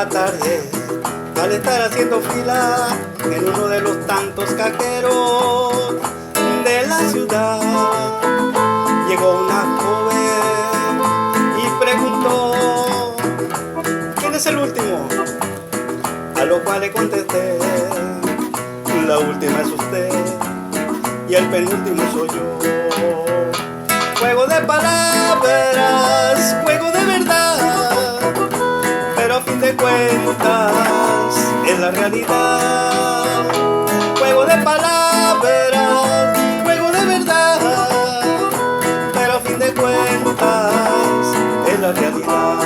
la tarde, al estar haciendo fila en uno de los tantos cajeros de la ciudad, llegó una joven y preguntó: ¿quién es el último? A lo cual le contesté: la última es usted y el penúltimo soy yo. Juego de palabras, juego de verdad, pero a fin de cuentas es la realidad. Juego de palabras, juego de verdad, pero a fin de cuentas es la realidad.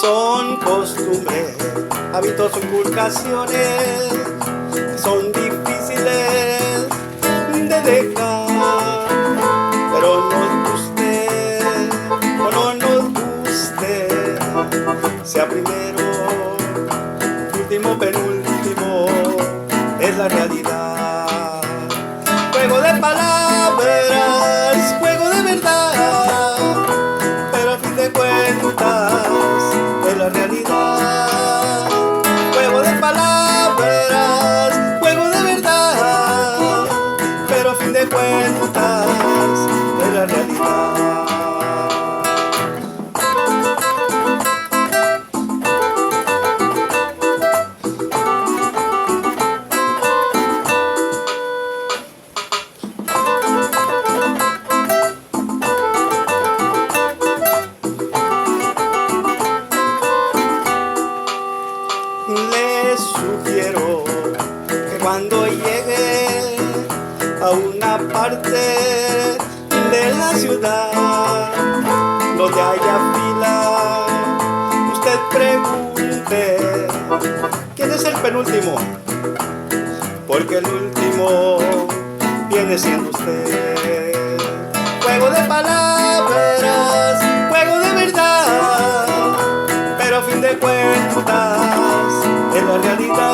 Son costumbres, hábitos o inculcaciones que son difíciles de dejar, pero nos guste o no nos guste, sea primero, último, penúltimo, es la realidad. Juego de palabras, juego de verdad, pero a fin de cuentas es la realidad. Juego de palabras, juego de verdad, pero a fin de cuentas es la realidad. Les sugiero que cuando llegue a una parte de la ciudad donde haya fila, usted pregunte: ¿quién es el penúltimo? Porque el último viene siendo usted. Juego de palabras, juego de verdad, pero a fin de cuentas es la realidad.